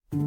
Parashá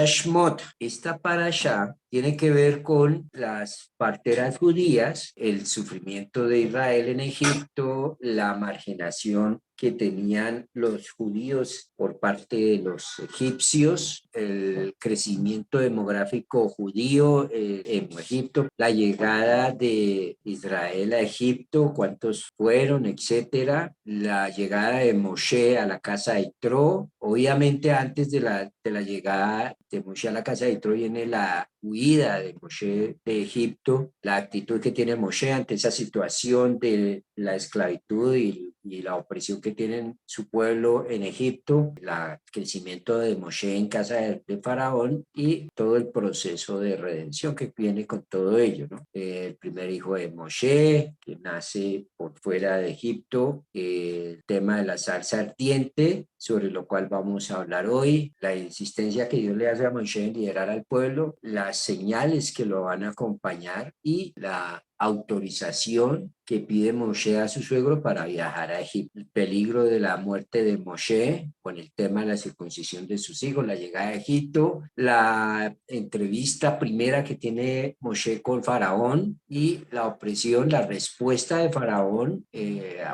Shmot, esta parashá tiene que ver con las parteras judías, el sufrimiento de Israel en Egipto, la marginación que tenían los judíos por parte de los egipcios, el crecimiento demográfico judío en Egipto, la llegada de Israel a Egipto, cuántos fueron, etcétera, la llegada de Moshe a la casa de Yitro. Obviamente antes de la llegada de Moshe a la casa de Yitro viene la huida de Moshe de Egipto, la actitud que tiene Moshe ante esa situación de la esclavitud y la opresión que tiene su pueblo en Egipto, el crecimiento de Moshe en casa de Faraón y todo el proceso de redención que viene con todo ello, ¿no? El primer hijo de Moshe, que nace por fuera de Egipto, el tema de la zarza ardiente, sobre lo cual vamos a hablar hoy, la insistencia que Dios le hace a Moshe en liderar al pueblo, las señales que lo van a acompañar y la autorización que pide Moshe a su suegro para viajar a Egipto. El peligro de la muerte de Moshe con el tema de la circuncisión de sus hijos, la llegada a Egipto, la entrevista primera que tiene Moshe con Faraón y la opresión, la respuesta de Faraón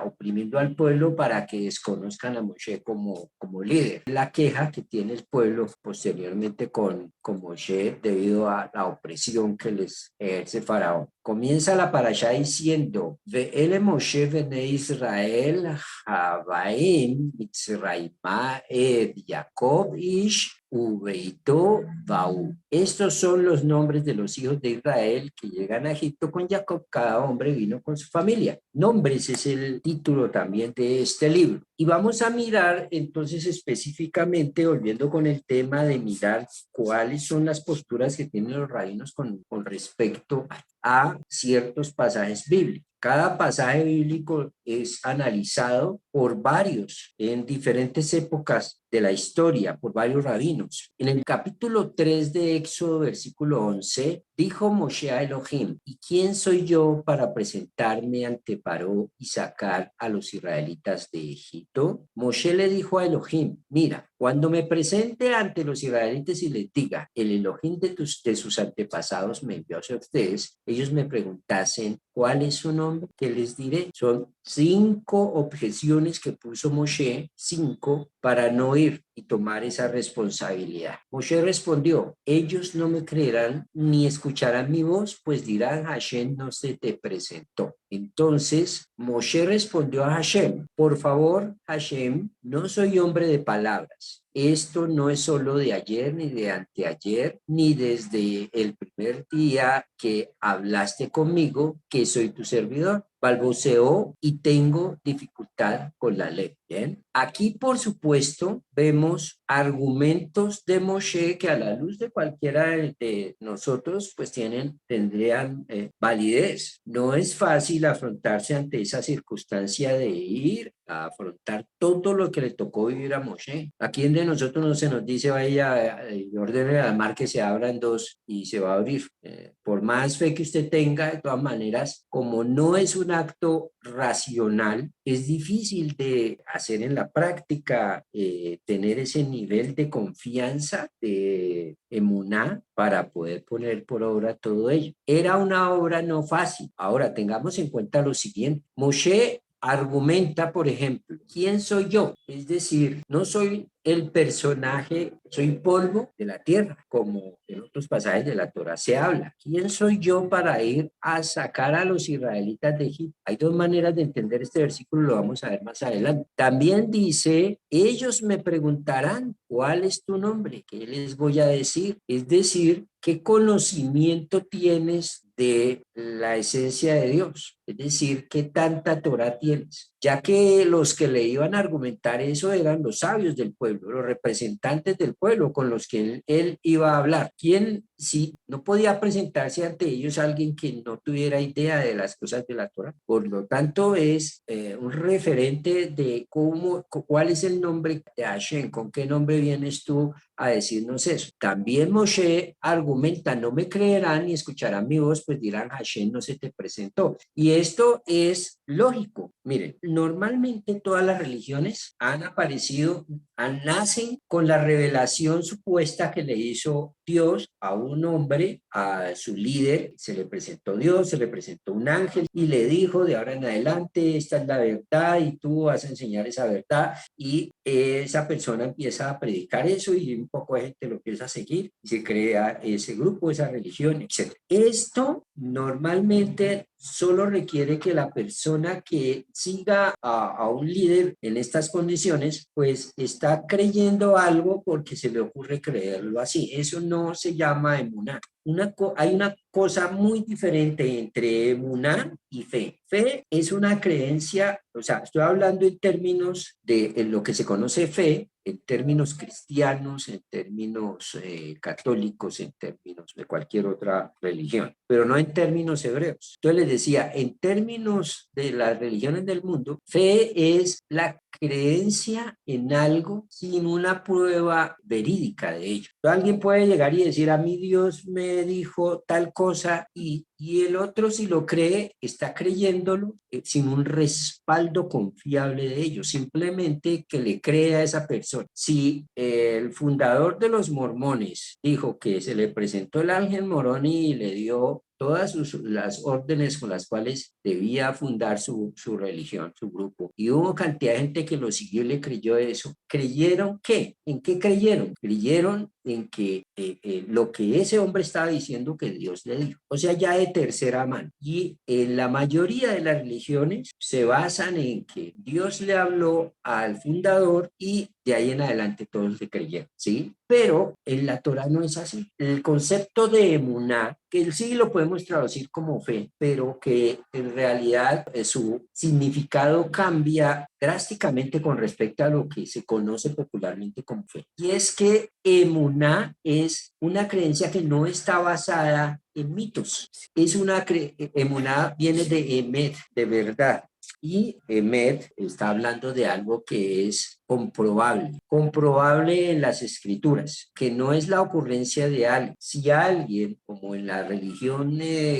oprimiendo al pueblo para que desconozcan a Moshe como líder. La queja que tiene el pueblo posteriormente con Moshe debido a la opresión que les ejerce Faraón. Comienza la parashá diciendo, Ve'ele Moshe bene Israel, Havaim, Mitzrayma, Ed, Jacob, Ish, Ubeito, Bau. Estos son los nombres de los hijos de Israel que llegan a Egipto con Jacob. Cada hombre vino con su familia. Nombres es el título también de este libro. Y vamos a mirar entonces específicamente, volviendo con el tema de mirar cuáles son las posturas que tienen los rabinos con respecto a ciertos pasajes bíblicos. Cada pasaje bíblico es analizado por varios en diferentes épocas de la historia, por varios rabinos. En el capítulo 3 de Éxodo, versículo 11, dijo Moshe a Elohim, ¿y quién soy yo para presentarme ante Paró y sacar a los israelitas de Egipto? Moshe le dijo a Elohim, mira, cuando me presente ante los israelitas y les diga, el Elohim de sus antepasados me envió hacia ustedes, ellos me preguntasen, ¿cuál es su nombre? ¿Qué les diré? Son 5 objeciones que puso Moshe, 5, para no ir y tomar esa responsabilidad. Moshe respondió, ellos no me creerán ni escucharán mi voz, pues dirán, Hashem no se te presentó. Entonces Moshe respondió a Hashem, por favor, Hashem, no soy hombre de palabras. Esto no es solo de ayer, ni de anteayer, ni desde el primer día que hablaste conmigo, que soy tu servidor. Balbuceo y tengo dificultad con la ley. Bien. Aquí, por supuesto, vemos argumentos de Moshe que a la luz de cualquiera de nosotros, pues tendrían validez. No es fácil afrontarse ante esa circunstancia de ir a afrontar todo lo que le tocó vivir a Moshe. Aquí en de nosotros no se nos dice, vaya, ordene al mar que se abra en dos y se va a abrir. Por más fe que usted tenga, de todas maneras, como no es un acto racional, es difícil de hacer en la práctica, tener ese nivel de confianza, de emuná, para poder poner por obra todo ello. Era una obra no fácil. Ahora, tengamos en cuenta lo siguiente. Moshe argumenta, por ejemplo, ¿quién soy yo? Es decir, no soy el personaje, soy polvo de la tierra, como en otros pasajes de la Torá se habla. ¿Quién soy yo para ir a sacar a los israelitas de Egipto? Hay dos maneras de entender este versículo, lo vamos a ver más adelante. También dice, ellos me preguntarán, ¿cuál es tu nombre? ¿Qué les voy a decir? Es decir, ¿qué conocimiento tienes de la esencia de Dios? Es decir, ¿qué tanta Torah tienes? ya que los que le iban a argumentar eso eran los sabios del pueblo, los representantes del pueblo con los que él iba a hablar. ¿Quién, si no podía presentarse ante ellos alguien que no tuviera idea de las cosas de la Torah? Por lo tanto, es un referente de cuál es el nombre de Hashem, con qué nombre vienes tú a decirnos eso. También Moshe argumenta, no me creerán ni escucharán mi voz, pues dirán, Hashem no se te presentó. Y esto es lógico. Miren, normalmente todas las religiones han aparecido, nacen con la revelación supuesta que le hizo Dios a un hombre, a su líder, se le presentó Dios, se le presentó un ángel y le dijo de ahora en adelante, esta es la verdad y tú vas a enseñar esa verdad, y esa persona empieza a predicar eso y un poco de gente lo empieza a seguir y se crea ese grupo, esa religión, etc. Esto normalmente solo requiere que la persona que siga a un líder en estas condiciones, pues está creyendo algo porque se le ocurre creerlo así. Eso no se llama emuná. Hay una cosa muy diferente entre emuná y fe. Fe es una creencia, o sea, estoy hablando en términos de en lo que se conoce fe, en términos cristianos, en términos católicos, en términos de cualquier otra religión, pero no en términos hebreos. Entonces les decía, en términos de las religiones del mundo, fe es la creencia en algo sin una prueba verídica de ello. Entonces, alguien puede llegar y decir, a mí Dios me dijo tal cosa y el otro, si lo cree, está creyéndolo sin un respaldo confiable de ello, simplemente que le crea a esa persona. Si el fundador de los mormones dijo que se le presentó el ángel Moroni y le dio todas las órdenes con las cuales debía fundar su religión, su grupo. Y hubo cantidad de gente que lo siguió y le creyó eso. ¿Creyeron qué? ¿En qué creyeron? Creyeron en que lo que ese hombre estaba diciendo que Dios le dijo. O sea, ya de tercera mano. Y en la mayoría de las religiones se basan en que Dios le habló al fundador y de ahí en adelante todos le creyeron, ¿sí? Pero en la Torah no es así. El concepto de emuná, que sí lo podemos traducir como fe, pero que en realidad su significado cambia drásticamente con respecto a lo que se conoce popularmente como fe. Y es que emuná es una creencia que no está basada en mitos. Emuná viene de emet, de verdad. Y Emet está hablando de algo que es comprobable en las escrituras, que no es la ocurrencia de alguien. Si alguien, como en la religión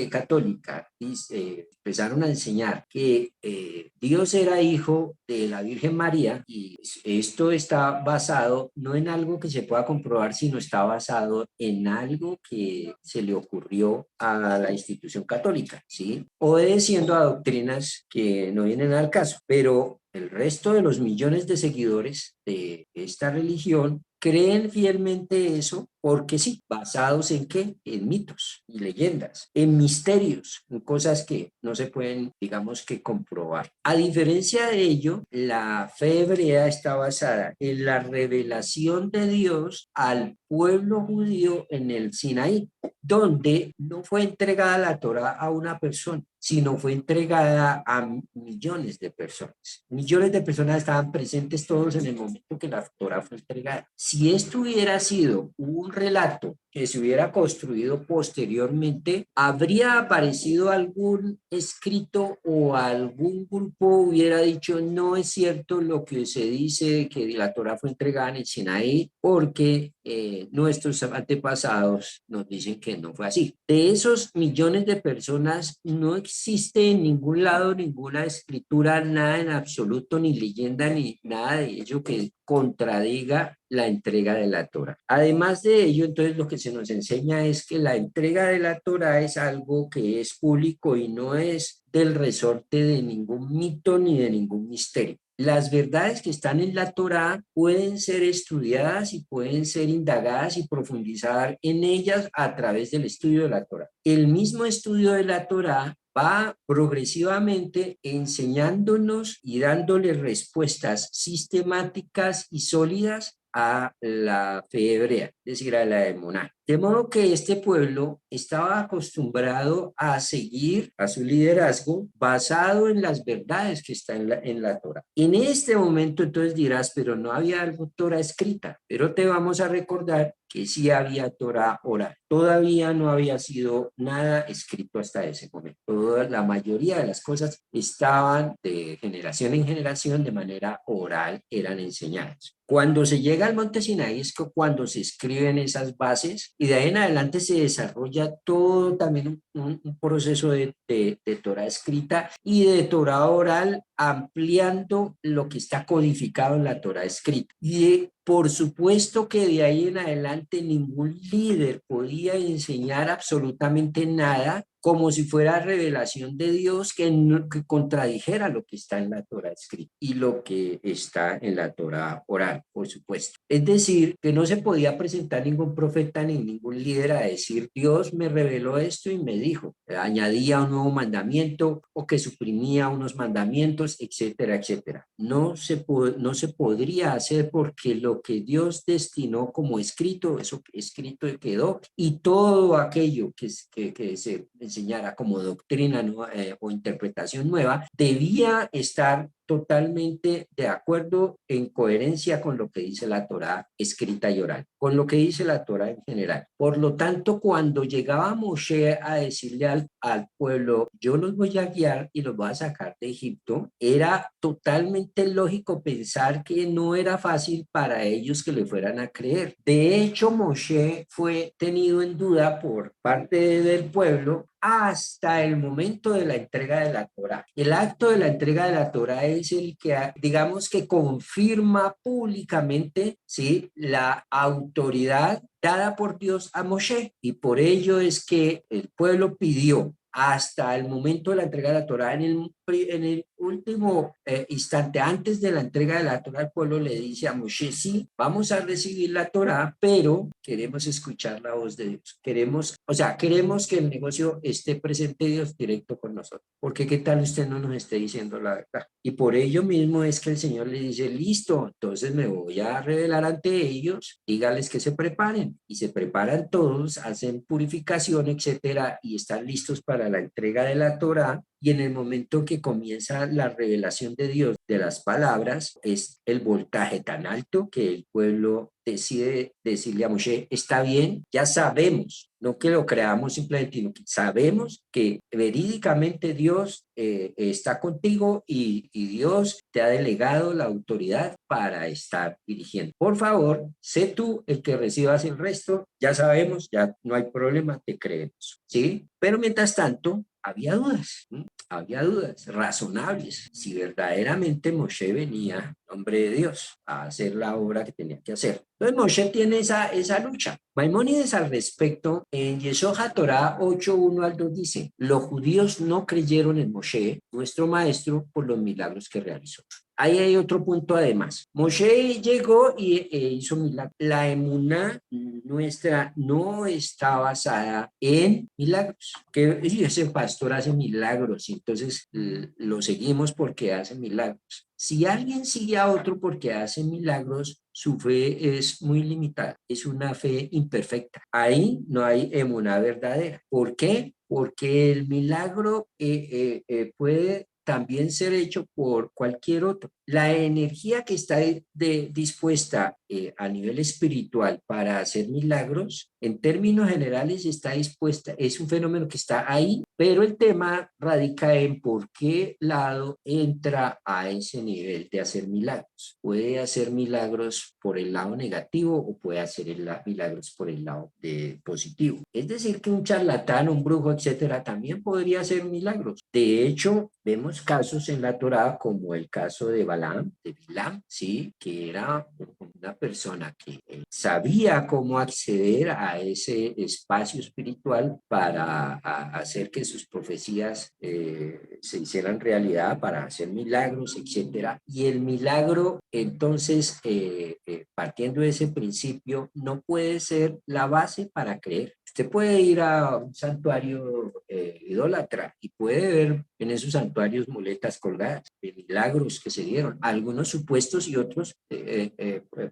católica, empezaron a enseñar que Dios era hijo de la Virgen María, y esto está basado no en algo que se pueda comprobar, sino está basado en algo que se le ocurrió a la institución católica, ¿sí? Obedeciendo a doctrinas que no vienen al caso, pero el resto de los millones de seguidores de esta religión creen fielmente eso porque sí, basados en qué? En mitos y leyendas, en misterios, en cosas que no se pueden, digamos que comprobar. A diferencia de ello, la fe hebrea está basada en la revelación de Dios al pueblo judío en el Sinaí, donde no fue entregada la Torá a una persona, sino fue entregada a millones de personas. Millones de personas estaban presentes todos en el momento que la Torá fue entregada. Si esto hubiera sido un relato que se hubiera construido posteriormente, habría aparecido algún escrito o algún grupo hubiera dicho no es cierto lo que se dice que la Torá fue entregada en el Sinaí porque nuestros antepasados nos dicen que no fue así. De esos millones de personas no existe en ningún lado ninguna escritura, nada en absoluto, ni leyenda, ni nada de ello que contradiga la entrega de la Torá. Además de ello, entonces lo que se nos enseña es que la entrega de la Torá es algo que es público y no es del resorte de ningún mito ni de ningún misterio. Las verdades que están en la Torá pueden ser estudiadas y pueden ser indagadas y profundizar en ellas a través del estudio de la Torá. El mismo estudio de la Torá va progresivamente enseñándonos y dándole respuestas sistemáticas y sólidas a la fe hebrea, es decir, a la emuná. De modo que este pueblo estaba acostumbrado a seguir a su liderazgo basado en las verdades que están en la Torah. En este momento entonces dirás, pero no había algo Torah escrita, pero te vamos a recordar que sí había Torah oral. Todavía no había sido nada escrito hasta ese momento. La mayoría de las cosas estaban de generación en generación de manera oral, eran enseñadas. Cuando se llega al monte Sinaí es cuando se escriben esas bases y de ahí en adelante se desarrolla todo también un proceso de Torah escrita y de Torah oral ampliando lo que está codificado en la Torah escrita. Y por supuesto que de ahí en adelante ningún líder podía enseñar absolutamente nada como si fuera revelación de Dios que contradijera lo que está en la Torah escrita y lo que está en la Torah oral, por supuesto. Es decir, que no se podía presentar ningún profeta ni ningún líder a decir, Dios me reveló esto y me dijo, añadía un nuevo mandamiento o que suprimía unos mandamientos, etcétera, etcétera. No se podría hacer porque lo que Dios destinó como escrito, eso escrito quedó, y todo aquello que se enseñara como doctrina o interpretación nueva debía estar totalmente de acuerdo en coherencia con lo que dice la Torá escrita y oral, con lo que dice la Torá en general. Por lo tanto, cuando llegaba Moshe a decirle al pueblo, yo los voy a guiar y los voy a sacar de Egipto, era totalmente lógico pensar que no era fácil para ellos que le fueran a creer. De hecho, Moshe fue tenido en duda por parte del pueblo hasta el momento de la entrega de la Torá. El acto de la entrega de la Torá es el que, digamos que confirma públicamente, ¿sí?, la autoridad dada por Dios a Moshe. Y por ello es que el pueblo pidió hasta el momento de la entrega de la Torá, en el último instante antes de la entrega de la Torá, el pueblo le dice a Moshe, sí, vamos a recibir la Torá, pero queremos escuchar la voz de Dios. Queremos que el negocio esté presente Dios directo con nosotros. Porque qué tal usted no nos esté diciendo la verdad. Y por ello mismo es que el Señor le dice, listo, entonces me voy a revelar ante ellos, dígales que se preparen. Y se preparan todos, hacen purificación, etcétera, y están listos para la entrega de la Torá. Y en el momento que comienza la revelación de Dios de las palabras, es el voltaje tan alto que el pueblo decide decirle a Moshe, está bien, ya sabemos, no que lo creamos simplemente, sino que sabemos que verídicamente Dios está contigo y Dios te ha delegado la autoridad para estar dirigiendo. Por favor, sé tú el que recibas el resto, ya sabemos, ya no hay problema, te creemos, ¿sí? Pero mientras tanto, había dudas razonables si verdaderamente Moshe venía en nombre de Dios a hacer la obra que tenía que hacer. Entonces Moshe tiene esa lucha. Maimónides al respecto, en Yesod HaTorah 8:1 al 2 dice, los judíos no creyeron en Moshe, nuestro maestro, por los milagros que realizó. Ahí hay otro punto además. Moshe llegó y hizo milagros. La emuná nuestra no está basada en milagros. Que ese pastor hace milagros y entonces lo seguimos porque hace milagros. Si alguien sigue a otro porque hace milagros, su fe es muy limitada, es una fe imperfecta. Ahí no hay emuná verdadera. ¿Por qué? Porque el milagro puede también ser hecho por cualquier otro. La energía que está dispuesta a nivel espiritual para hacer milagros, en términos generales está dispuesta, es un fenómeno que está ahí, pero el tema radica en por qué lado entra a ese nivel de hacer milagros. Puede hacer milagros por el lado negativo o puede hacer milagros por el lado positivo. Es decir, que un charlatán, un brujo, etcétera, también podría hacer milagros. De hecho, vemos casos en la Torá como el caso de Bilam, ¿sí?, que era una persona que sabía cómo acceder a ese espacio espiritual para hacer que sus profecías se hicieran realidad, para hacer milagros, etcétera. Y el milagro, entonces, partiendo de ese principio, no puede ser la base para creer. Usted puede ir a un santuario idólatra y puede ver en esos santuarios muletas colgadas, de milagros que se dieron, algunos supuestos y otros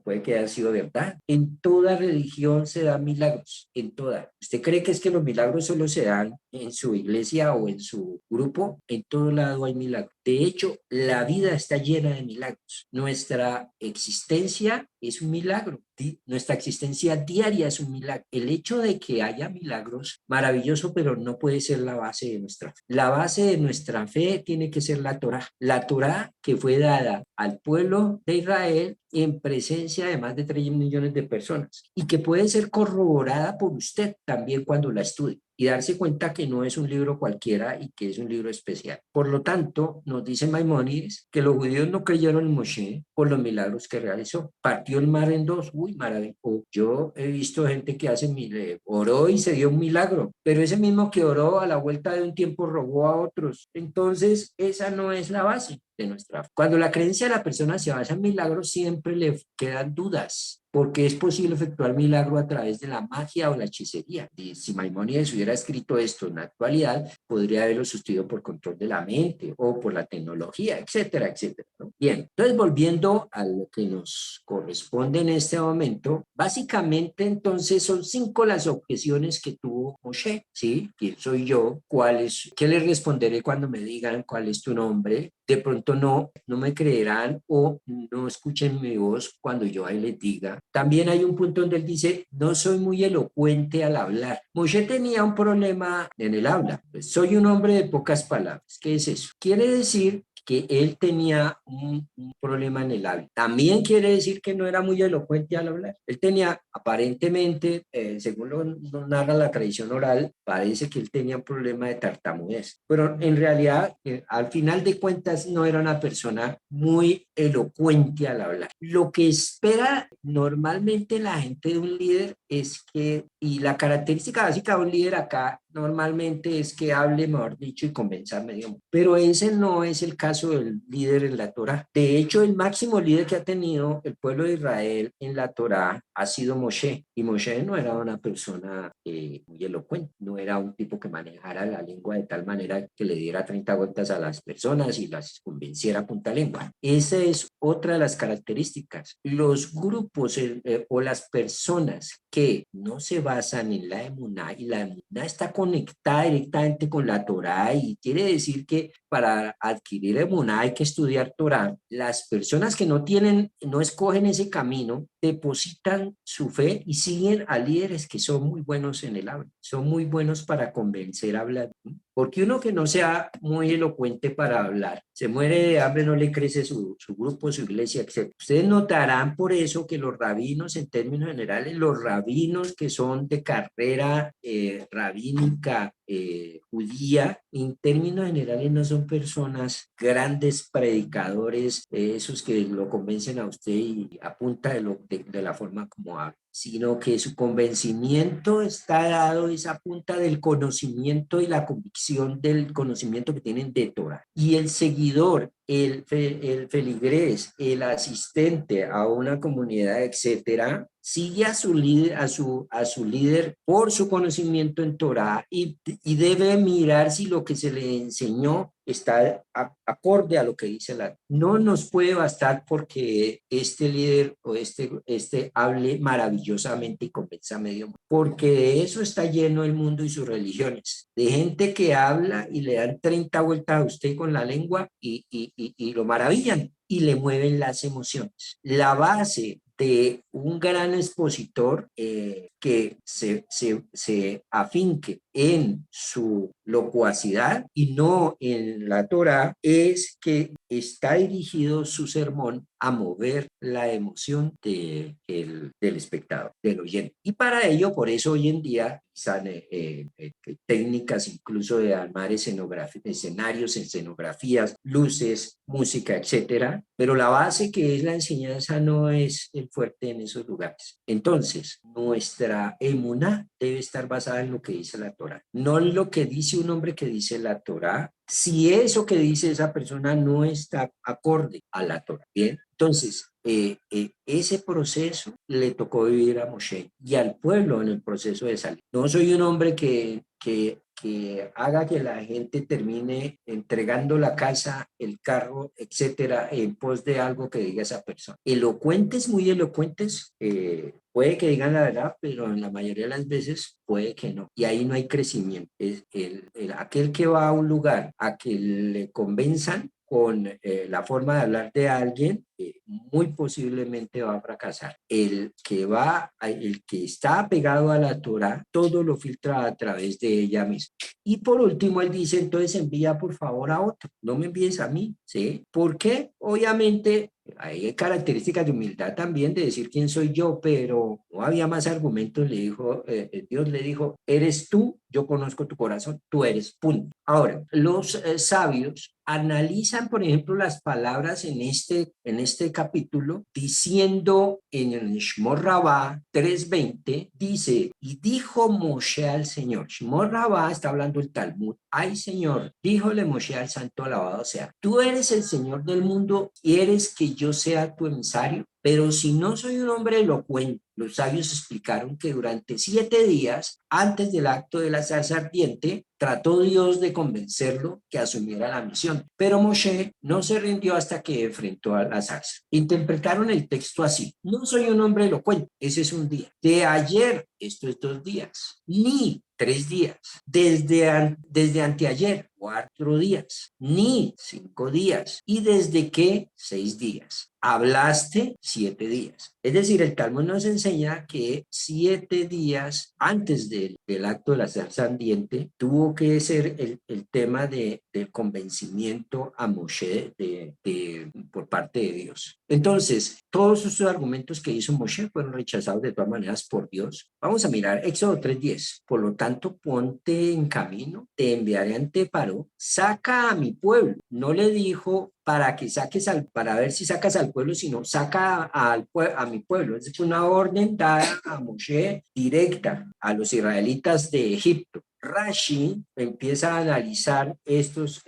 puede que haya sido verdad. En toda religión se dan milagros, en toda. ¿Usted cree que es que los milagros solo se dan en su iglesia o en su grupo? En todo lado hay milagros. De hecho, la vida está llena de milagros. Nuestra existencia es un milagro. Nuestra existencia diaria es un milagro. El hecho de que haya milagros, maravilloso, pero no puede ser la base de nuestra fe. La base de nuestra fe tiene que ser la Torá. La Torá que fue dada al pueblo de Israel en presencia de más de 3 millones de personas y que puede ser corroborada por usted también cuando la estudie y darse cuenta que no es un libro cualquiera y que es un libro especial. Por lo tanto, nos dice Maimónides que los judíos no creyeron en Moshe por los milagros que realizó. Partió el mar en dos, uy, maravilloso. Yo he visto gente que oró y se dio un milagro, pero ese mismo que oró a la vuelta de un tiempo robó a otros. Entonces, esa no es la base de nuestra fe. Cuando la creencia de la persona se basa en milagros, siempre le quedan dudas, porque es posible efectuar milagro a través de la magia o la hechicería. Y si Maimónides hubiera escrito esto en la actualidad, podría haberlo sustituido por control de la mente o por la tecnología, etcétera, etcétera, ¿no? Bien, entonces volviendo a lo que nos corresponde en este momento, básicamente entonces son 5 las objeciones que tuvo Moshe, ¿sí? ¿Quién soy yo? ¿Qué les responderé cuando me digan cuál es tu nombre? De pronto no me creerán o no escuchen mi voz cuando yo ahí les diga. También hay un punto donde él dice, no soy muy elocuente al hablar. Moshe tenía un problema en el habla. Pues, soy un hombre de pocas palabras. ¿Qué es eso? Quiere decir que él tenía un problema en el habla. También quiere decir que no era muy elocuente al hablar. Él tenía, aparentemente, según lo narra la tradición oral, parece que él tenía un problema de tartamudez. Pero en realidad, al final de cuentas, no era una persona muy elocuente al hablar. Lo que espera normalmente la gente de un líder es que, y la característica básica de un líder acá normalmente es que hable, mejor dicho, y convenza a medio mundo. Pero ese no es el caso del líder en la Torá. De hecho, el máximo líder que ha tenido el pueblo de Israel en la Torá ha sido Moshe. Y Moshe no era una persona muy elocuente, no era un tipo que manejara la lengua de tal manera que le diera 30 vueltas a las personas y las convenciera a punta lengua. Esa es otra de las características. Los grupos o las personas que no se basan en la emuná, y la emuná está conectada directamente con la Torá, y quiere decir que para adquirir emuná hay que estudiar Torá. Las personas que no escogen ese camino, depositan su fe y siguen a líderes que son muy buenos en el habla, son muy buenos para convencer a hablar. Porque uno que no sea muy elocuente para hablar, se muere de hambre, no le crece su grupo, su iglesia, etc. Ustedes notarán por eso que los rabinos, en términos generales, los rabinos que son de carrera rabínica judía, en términos generales no son personas grandes predicadores, esos que lo convencen a usted y a punta de la forma como habla, sino que su convencimiento está dado es a punta del conocimiento y la convicción del conocimiento que tienen de Torah. Y el seguidor, el feligrés, el asistente a una comunidad, etcétera, sigue a su líder, a su líder por su conocimiento en Torah y debe mirar si lo que se le enseñó está acorde a lo que dice la. No nos puede bastar porque este líder o este hable maravillosamente y convenza a medio mundo, porque de eso está lleno el mundo y sus religiones, de gente que habla y le dan 30 vueltas a usted con la lengua y lo maravillan y le mueven las emociones. La base de un gran expositor que se afinque en su locuacidad y no en la Torá es que está dirigido su sermón a mover la emoción del espectador, del oyente. Y para ello, por eso hoy en día usan técnicas incluso de armar escenarios, escenografías, luces, música, etcétera. Pero la base que es la enseñanza no es el fuerte en esos lugares. Entonces, nuestra emuná debe estar basada en lo que dice la Torá, no en lo que dice un hombre que dice la Torá, si eso que dice esa persona no está acorde a la Torá. Bien, entonces, ese proceso le tocó vivir a Moshe y al pueblo en el proceso de salir. No soy un hombre que haga que la gente termine entregando la casa, el carro, etcétera, en pos de algo que diga esa persona. Elocuentes, muy elocuentes, puede que digan la verdad, pero en la mayoría de las veces puede que no. Y ahí no hay crecimiento. Es aquel que va a un lugar a que le convenzan con la forma de hablar de alguien, muy posiblemente va a fracasar. El que está pegado a la Torah, todo lo filtra a través de ella misma. Y por último, él dice, entonces envía por favor a otro, no me envíes a mí, ¿sí? ¿Por qué? Obviamente hay características de humildad también de decir quién soy yo, pero no había más argumentos, le dijo, Dios le dijo, eres tú, yo conozco tu corazón, tú eres, punto. Ahora, los sabios analizan, por ejemplo, las palabras en este capítulo, diciendo en el Shmor Rabbah 3:20, dice, y dijo Moshe al Señor, Shmor Rabbah está hablando el Talmud, ay Señor, díjole Moshe al santo alabado sea, tú eres el Señor del mundo y eres que yo sea tu emisario, pero si no soy un hombre elocuente. Los sabios explicaron que durante 7 días, antes del acto de la zarza ardiente, trató Dios de convencerlo que asumiera la misión. Pero Moshe no se rindió hasta que enfrentó a la zarza. Interpretaron el texto así. No soy un hombre elocuente, ese es un día. De ayer, esto es 2 días, ni 3 días. Desde anteayer, 4 días, ni 5 días. ¿Y desde qué? 6 días. Hablaste 7 días. Es decir, el Talmud nos enseña que 7 días antes del acto de la zarza ardiente tuvo que ser el tema del convencimiento a Moshe por parte de Dios. Entonces, todos esos argumentos que hizo Moshe fueron rechazados de todas maneras por Dios. Vamos a mirar Éxodo 3:10. Por lo tanto, ponte en camino, te enviaré ante Paró, saca a mi pueblo. No le dijo para que saques para ver si sacas al pueblo, sino saca a mi pueblo. Es una orden dada a Moshe directa a los israelitas de Egipto. Rashi empieza a analizar estos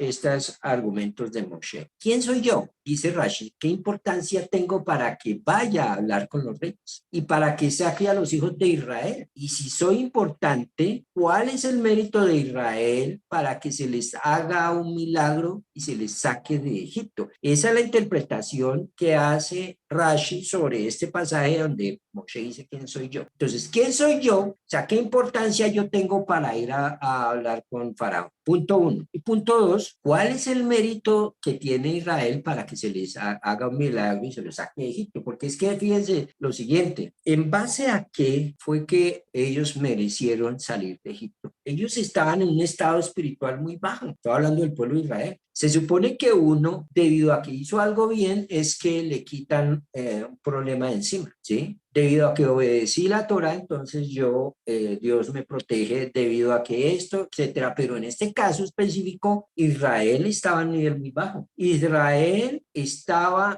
argumentos de Moshe. ¿Quién soy yo? Dice Rashi, ¿qué importancia tengo para que vaya a hablar con los reyes y para que saque a los hijos de Israel? Y si soy importante, ¿cuál es el mérito de Israel para que se les haga un milagro y se les saque de Egipto? Esa es la interpretación que hace Rashi sobre este pasaje donde Moshe dice quién soy yo. Entonces, ¿quién soy yo? O sea, ¿qué importancia yo tengo para ir a hablar con Faraón? Punto 1. Y punto 2, ¿cuál es el mérito que tiene Israel para que se les haga un milagro y se los saque de Egipto? Porque es que fíjense lo siguiente, ¿en base a qué fue que ellos merecieron salir de Egipto? Ellos estaban en un estado espiritual muy bajo. Estoy hablando del pueblo de Israel. Se supone que uno, debido a que hizo algo bien, es que le quitan un problema de encima, ¿sí? Debido a que obedecí la Torah, entonces Dios me protege debido a que esto, etcétera. Pero en este caso específico, Israel estaba a un nivel muy bajo. Israel estaban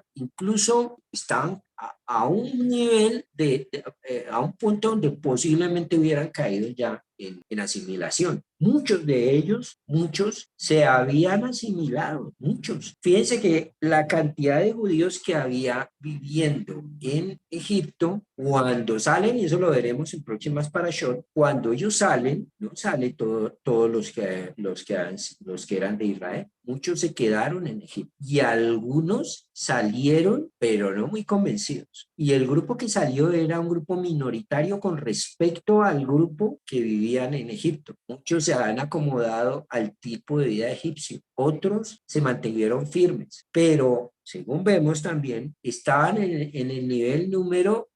a un nivel a un punto donde posiblemente hubieran caído ya en asimilación. Muchos se habían asimilado, muchos. Fíjense que la cantidad de judíos que había viviendo en Egipto, cuando salen, y eso lo veremos en próximas parashot, cuando ellos salen, no salen todos los que eran de Israel. Muchos se quedaron en Egipto y algunos salieron, pero no muy convencidos. Y el grupo que salió era un grupo minoritario con respecto al grupo que vivían en Egipto. Muchos se han acomodado al tipo de vida egipcio, otros se mantuvieron firmes, pero según vemos también, estaban en el nivel número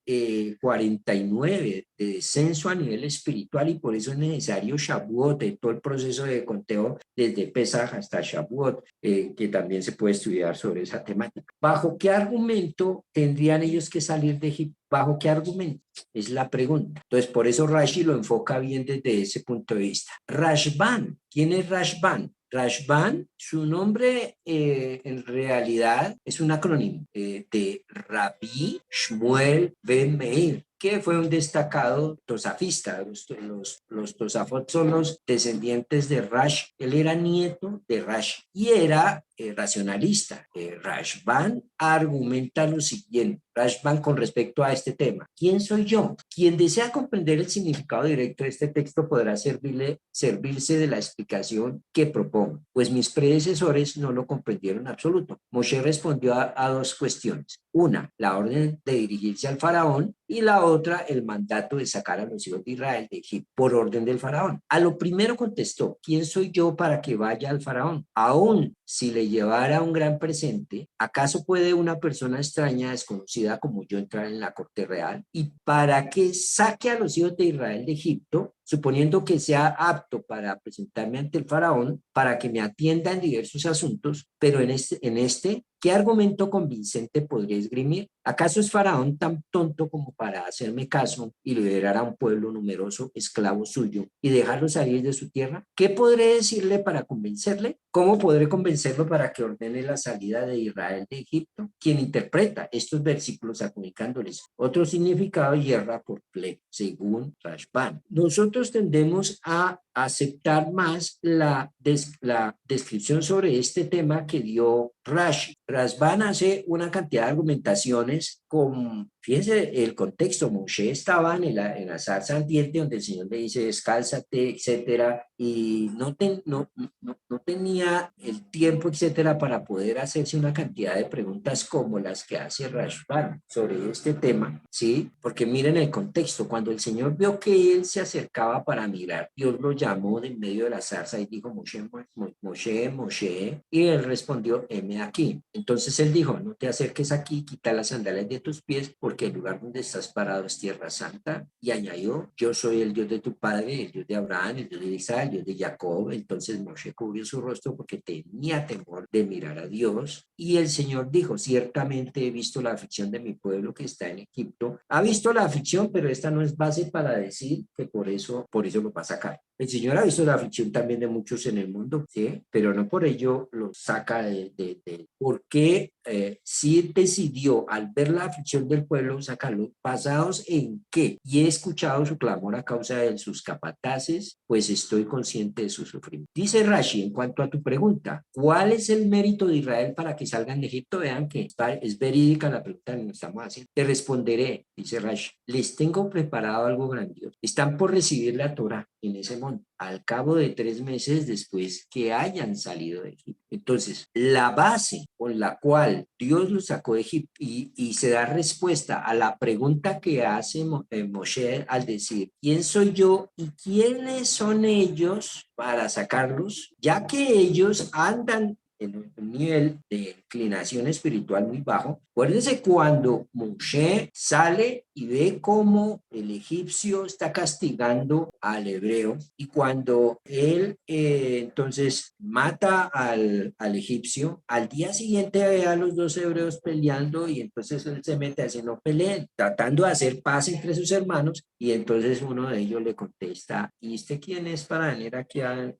49 de descenso a nivel espiritual y por eso es necesario Shavuot, todo el proceso de conteo desde Pesaj hasta Shavuot, que también se puede estudiar sobre esa temática. ¿Bajo qué argumento tendrían ellos que salir de Egipto? ¿Bajo qué argumento? Es la pregunta. Entonces, por eso Rashi lo enfoca bien desde ese punto de vista. Rashban, ¿quién es Rashban? Rashban, su nombre en realidad es un acrónimo de Rabbi Shmuel Ben Meir, que fue un destacado tosafista. Los tosafot son los descendientes de Rash. Él era nieto de Rash y era racionalista. Rashban argumenta lo siguiente. Rashban con respecto a este tema. ¿Quién soy yo? Quien desea comprender el significado directo de este texto podrá servirse de la explicación que propongo, pues mis predecesores no lo comprendieron en absoluto. Moshe respondió a dos cuestiones. Una, la orden de dirigirse al faraón y la otra, el mandato de sacar a los hijos de Israel de Egipto por orden del faraón. A lo primero contestó, ¿quién soy yo para que vaya al faraón? Aún si le llevara un gran presente, ¿acaso puede una persona extraña, desconocida como yo entrar en la corte real? ¿Y para que saque a los hijos de Israel de Egipto? Suponiendo que sea apto para presentarme ante el faraón, para que me atienda en diversos asuntos, pero en este, ¿qué argumento convincente podría esgrimir? ¿Acaso es faraón tan tonto como para hacerme caso y liberar a un pueblo numeroso, esclavo suyo, y dejarlo salir de su tierra? ¿Qué podré decirle para convencerle? ¿Cómo podré convencerlo para que ordene la salida de Israel de Egipto? Quien interpreta estos versículos comunicándoles otro significado hierra por pleito, según Rashban. Nosotros tendemos a aceptar más la descripción sobre este tema que dio Rashi. Rashban hace una cantidad de argumentaciones con, fíjense el contexto, Moshe estaba en la zarza ardiente donde el Señor le dice descálzate, etcétera, y no tenía el tiempo, etcétera, para poder hacerse una cantidad de preguntas como las que hace Rashban sobre este tema, ¿sí? Porque miren el contexto, cuando el Señor vio que él se acercaba para mirar, Dios lo llamó de en medio de la zarza y dijo, Moshe, Moshe, Moshe, y él respondió, heme aquí. Entonces él dijo, no te acerques aquí, quita las sandalias de tus pies, porque el lugar donde estás parado es tierra santa. Y añadió, yo soy el Dios de tu padre, el Dios de Abraham, el Dios de Isaac, el Dios de Jacob. Entonces Moshe cubrió su rostro porque tenía temor de mirar a Dios. Y el Señor dijo, ciertamente he visto la aflicción de mi pueblo que está en Egipto. Ha visto la aflicción, pero esta no es base para decir que por eso lo va a sacar. El Señor ha visto la aflicción también de muchos en el mundo, ¿sí? Pero no por ello lo saca ¿por qué sí decidió al ver la aflicción del pueblo sacarlo? ¿Basados en qué? Y he escuchado su clamor a causa de sus capataces, pues estoy consciente de su sufrimiento. Dice Rashi, en cuanto a tu pregunta, ¿cuál es el mérito de Israel para que salgan de Egipto? Vean que es verídica la pregunta que nos estamos haciendo. Te responderé, dice Rashi, les tengo preparado algo grandioso. Están por recibir la Torah en ese monte, al cabo de 3 meses después que hayan salido de Egipto. Entonces, la base con la cual Dios los sacó de Egipto y se da respuesta a la pregunta que hace Moshe al decir, ¿quién soy yo y quiénes son ellos para sacarlos? Ya que ellos andan en un nivel de inclinación espiritual muy bajo. Acuérdense cuando Moshe sale y ve cómo el egipcio está castigando al hebreo y cuando él entonces mata al egipcio, al día siguiente ve a los dos hebreos peleando y entonces él se mete a decir no peleen, tratando de hacer paz entre sus hermanos y entonces uno de ellos le contesta, ¿y usted quién es para venir aquí a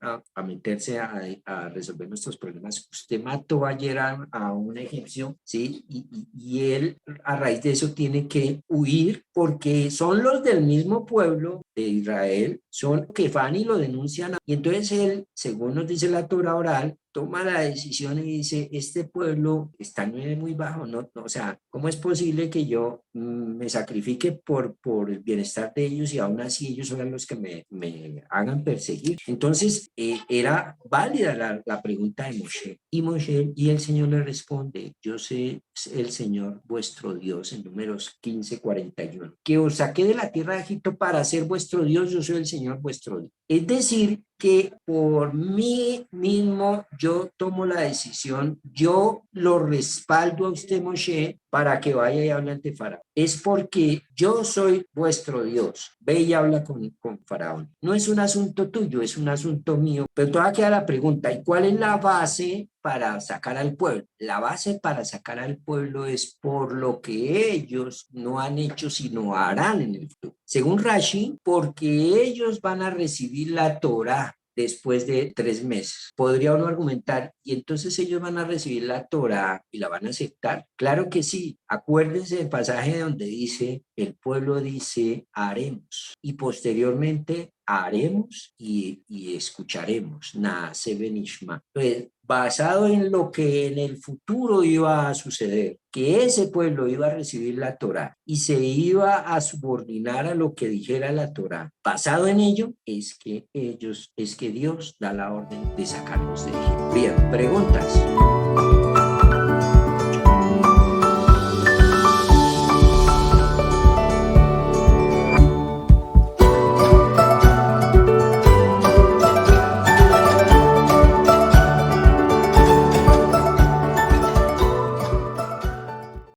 meterse a resolver nuestros problemas? Usted mató ayer a un egipcio, ¿sí? Y él a raíz de eso tiene que huir porque son los del mismo pueblo de Israel, son que van y lo denuncian. Y entonces él, según nos dice la Torah oral, toma la decisión y dice, este pueblo está muy bajo, o sea, ¿cómo es posible que yo me sacrifique por el bienestar de ellos y aún así ellos son los que me hagan perseguir? Entonces, era válida la pregunta de Moshe. Y el Señor le responde, yo sé el Señor vuestro Dios, en Números 15:41, que os saqué de la tierra de Egipto para ser vuestro Dios, yo soy el Señor vuestro Dios. Es decir, que por mí mismo yo tomo la decisión, yo lo respaldo a usted, Moshe, para que vaya y hable ante Faraón. Es porque yo soy vuestro Dios. Ve y habla con Faraón. No es un asunto tuyo, es un asunto mío. Pero todavía queda la pregunta, ¿y cuál es la base para sacar al pueblo? La base para sacar al pueblo es por lo que ellos no han hecho, sino harán en el futuro. Según Rashi, porque ellos van a recibir la Torah después de 3 meses. Podría uno argumentar, y entonces ellos van a recibir la Torá y la van a aceptar. Claro que sí. Acuérdense del pasaje donde dice, el pueblo dice, haremos, y posteriormente haremos y escucharemos. Naase Benishma. Pues, basado en lo que en el futuro iba a suceder, que ese pueblo iba a recibir la Torá y se iba a subordinar a lo que dijera la Torá. Basado en ello es que Dios da la orden de sacarlos de Egipto. Bien, preguntas.